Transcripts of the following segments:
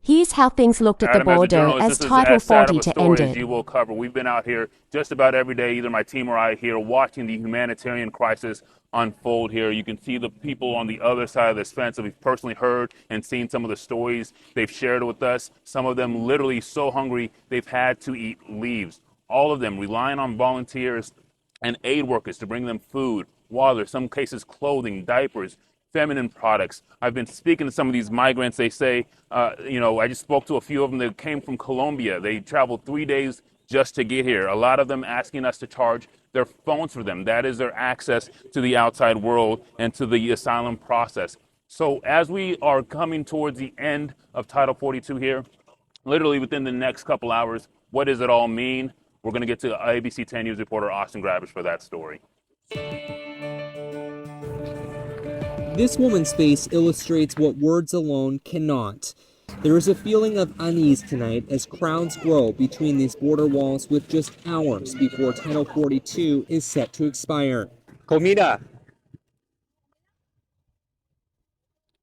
Here's how things looked at the Adam, border as Title 42 ended. You will cover. We've been out here just about every day, either my team or I here, watching the humanitarian crisis unfold here. You can see the people on the other side of this fence that we've personally heard and seen some of the stories they've shared with us. Some of them literally so hungry they've had to eat leaves. All of them relying on volunteers and aid workers to bring them food, water, some cases clothing, diapers, feminine products. I've been speaking to some of these migrants. They say, I just spoke to a few of them that came from Colombia. They traveled 3 days just to get here. A lot of them asking us to charge their phones for them. That is their access to the outside world and to the asylum process. So as we are coming towards the end of Title 42 here, literally within the next couple hours, what does it all mean? We're going to get to ABC 10 News reporter Austin Grabish for that story. This woman's face illustrates what words alone cannot. There is a feeling of unease tonight as crowds grow between these border walls with just hours before Title 42 is set to expire. Comida.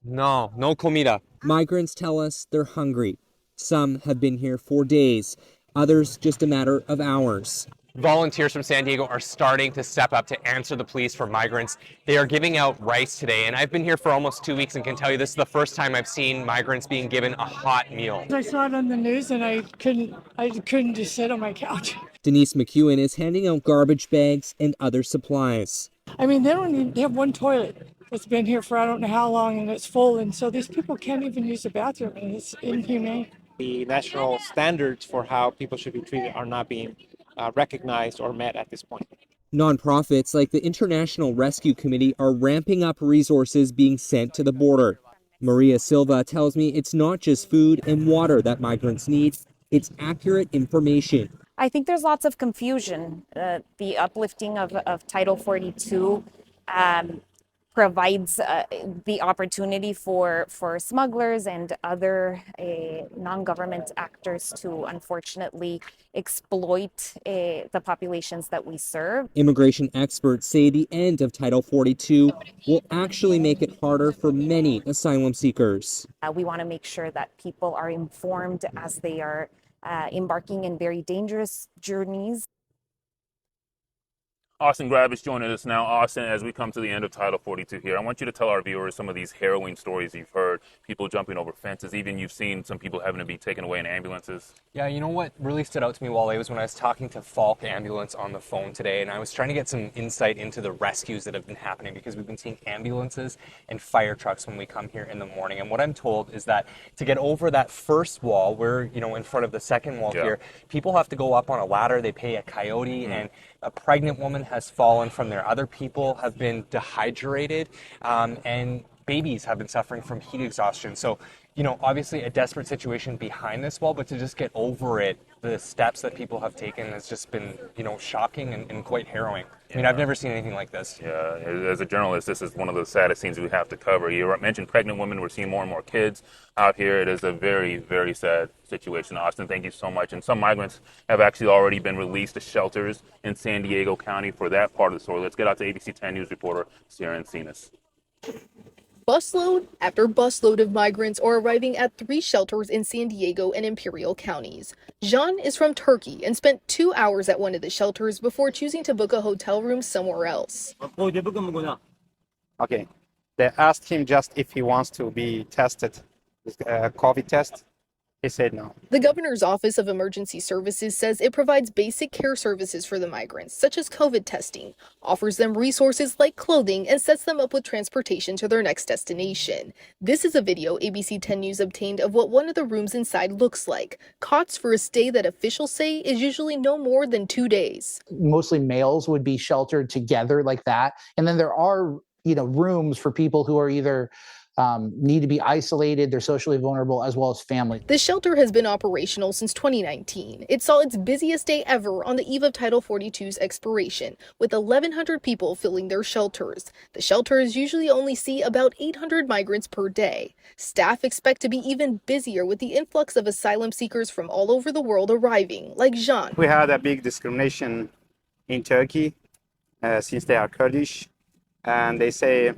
No comida. Migrants tell us they're hungry. Some have been here for days, others just a matter of hours. Volunteers from San Diego are starting to step up to answer the pleas for migrants. They are giving out rice today, and I've been here for almost 2 weeks and can tell you this is the first time I've seen migrants being given a hot meal. I saw it on the news and I couldn't just sit on my couch. Denise McEwen is handing out garbage bags and other supplies. I mean, they have one toilet. It's been here for I don't know how long and it's full, and so these people can't even use the bathroom, and it's inhumane. The national standards for how people should be treated are not being recognized or met at this point. Nonprofits like the International Rescue Committee are ramping up resources being sent to the border. Maria Silva tells me it's not just food and water that migrants need, it's accurate information. I think there's lots of confusion. The uplifting of Title 42 provides the opportunity for smugglers and other non-government actors to unfortunately exploit the populations that we serve. Immigration experts say the end of Title 42 will actually make it harder for many asylum seekers. We want to make sure that people are informed as they are embarking in very dangerous journeys. Austin Grabish joining us now. Austin, as we come to the end of Title 42 here, I want you to tell our viewers some of these harrowing stories you've heard, people jumping over fences, even you've seen some people having to be taken away in ambulances. Yeah, you know what really stood out to me, Wale, was when I was talking to Falk Ambulance on the phone today, and I was trying to get some insight into the rescues that have been happening, because we've been seeing ambulances and fire trucks when we come here in the morning. And what I'm told is that to get over that first wall, we're in front of the second wall here, people have to go up on a ladder, they pay a coyote, and a pregnant woman has fallen from there. Other people have been dehydrated, and babies have been suffering from heat exhaustion. So, obviously a desperate situation behind this wall, but to just get over it, the steps that people have taken has just been, shocking and quite harrowing. I mean, I've never seen anything like this. Yeah, as a journalist, this is one of the saddest scenes we have to cover. You mentioned pregnant women. We're seeing more and more kids out here. It is a very, very sad situation. Austin, thank you so much. And some migrants have actually already been released to shelters in San Diego County for that part of the story. Let's get out to ABC 10 News reporter Sarah Encinas. Busload after busload of migrants are arriving at 3 shelters in San Diego and Imperial counties. Jean is from Turkey and spent 2 hours at one of the shelters before choosing to book a hotel room somewhere else. Okay, they asked him just if he wants to be tested, COVID test. He said no. The governor's Office of Emergency Services says it provides basic care services for the migrants, such as COVID testing, offers them resources like clothing, and sets them up with transportation to their next destination. This is a video ABC 10 News obtained of what one of the rooms inside looks like. Cots for a stay that officials say is usually no more than 2 days. Mostly males would be sheltered together like that. And then there are, rooms for people who are either need to be isolated, they're socially vulnerable, as well as family. The shelter has been operational since 2019. It saw its busiest day ever on the eve of Title 42's expiration, with 1,100 people filling their shelters. The shelters usually only see about 800 migrants per day. Staff expect to be even busier with the influx of asylum seekers from all over the world arriving, like Jean. We had a big discrimination in Turkey since they are Kurdish. And they say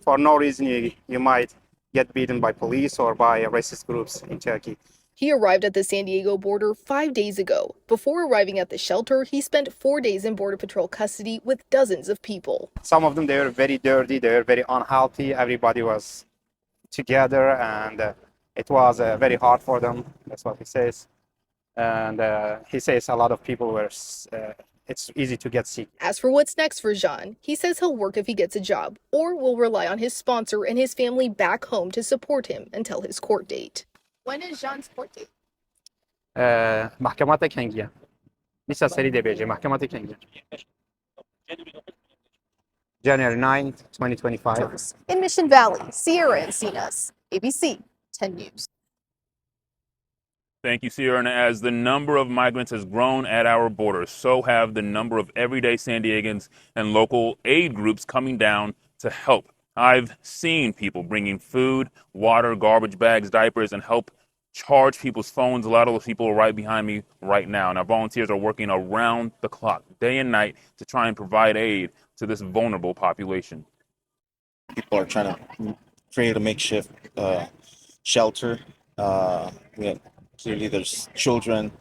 for no reason you might get beaten by police or by racist groups in Turkey. He arrived at the San Diego border 5 days ago. Before arriving at the shelter, he spent 4 days in Border Patrol custody with dozens of people. Some of them, they were very dirty, they were very unhealthy. Everybody was together, and it was very hard for them. That's what he says. And he says a lot of people were, it's easy to get sick. As for what's next for Jean, he says he'll work if he gets a job or will rely on his sponsor and his family back home to support him until his court date. When is Jean's court date? محکمات کنگیه. نیست سری DBJ محکمات کنگیه. January 9th, 2025. In Mission Valley, Sierra Encinas, ABC 10 News. Thank you, Sierra. And as the number of migrants has grown at our borders, so have the number of everyday San Diegans and local aid groups coming down to help. I've seen people bringing food, water, garbage bags, diapers, and help charge people's phones. A lot of those people are right behind me right now. And our volunteers are working around the clock, day and night, to try and provide aid to this vulnerable population. People are trying to create a makeshift shelter. Clearly there's children,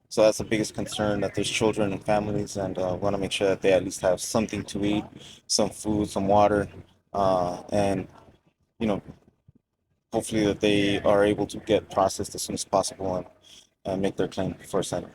so that's the biggest concern, that there's children and families, and we want to make sure that they at least have something to eat, some food, some water, and hopefully that they are able to get processed as soon as possible and make their claim for Senate.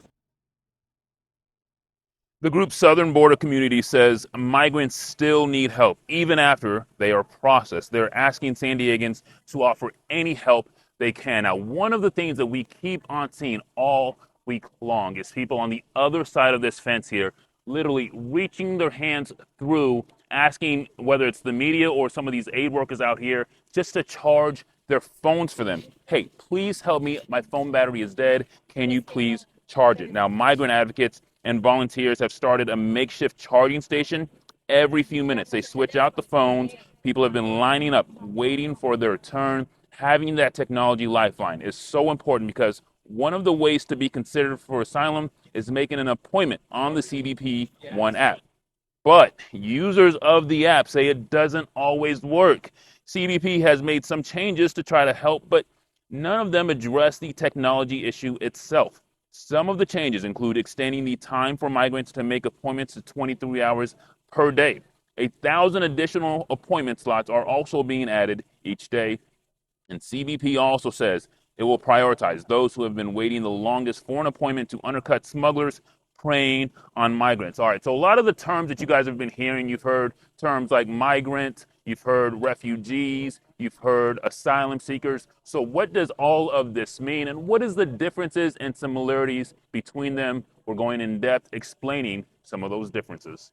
The group Southern Border Community says migrants still need help even after they are processed. They're asking San Diegans to offer any help they can. Now, one of the things that we keep on seeing all week long is people on the other side of this fence here literally reaching their hands through, asking whether it's the media or some of these aid workers out here just to charge their phones for them. Hey, please help me. My phone battery is dead. Can you please charge it? Now, migrant advocates and volunteers have started a makeshift charging station every few minutes. They switch out the phones. People have been lining up, waiting for their turn. Having that technology lifeline is so important because one of the ways to be considered for asylum is making an appointment on the CBP One app. But users of the app say it doesn't always work. CBP has made some changes to try to help, but none of them address the technology issue itself. Some of the changes include extending the time for migrants to make appointments to 23 hours per day. 1,000 additional appointment slots are also being added each day. And CBP also says it will prioritize those who have been waiting the longest for an appointment to undercut smugglers preying on migrants. All right, so a lot of the terms that you guys have been hearing, you've heard terms like migrant, you've heard refugees, you've heard asylum seekers. So what does all of this mean, and what is the differences and similarities between them? We're going in depth explaining some of those differences.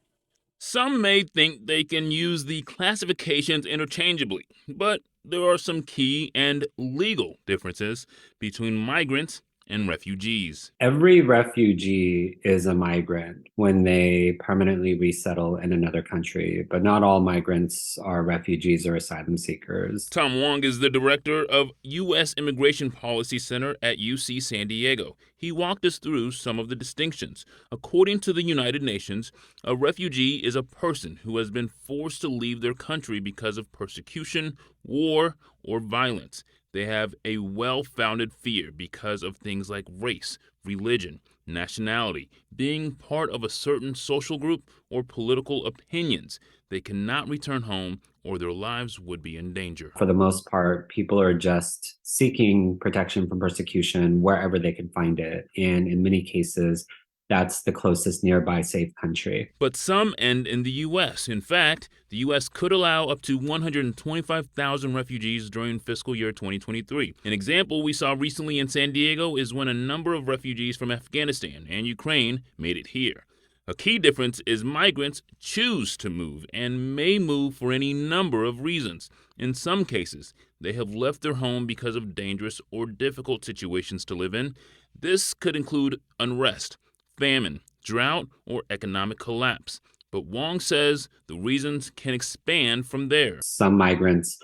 Some may think they can use the classifications interchangeably, but there are some key and legal differences between migrants and refugees. Every refugee is a migrant when they permanently resettle in another country, but not all migrants are refugees or asylum seekers. Tom Wong is the director of U.S. Immigration Policy Center at UC San Diego. He walked us through some of the distinctions. According to the United Nations, a refugee is a person who has been forced to leave their country because of persecution, war, or violence. They have a well-founded fear because of things like race, religion, nationality, being part of a certain social group, or political opinions. They cannot return home or their lives would be in danger. For the most part, people are just seeking protection from persecution wherever they can find it. And in many cases, that's the closest nearby safe country. But some end in the U.S. In fact, the U.S. could allow up to 125,000 refugees during fiscal year 2023. An example we saw recently in San Diego is when a number of refugees from Afghanistan and Ukraine made it here. A key difference is migrants choose to move and may move for any number of reasons. In some cases, they have left their home because of dangerous or difficult situations to live in. This could include unrest, famine, drought, or economic collapse. But Wong says the reasons can expand from there. Some migrants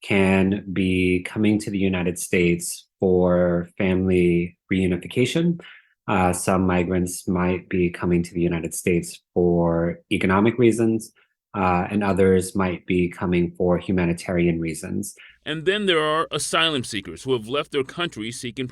can be coming to the United States for family reunification. Some migrants might be coming to the United States for economic reasons. and others might be coming for humanitarian reasons. And then there are asylum seekers who have left their country seeking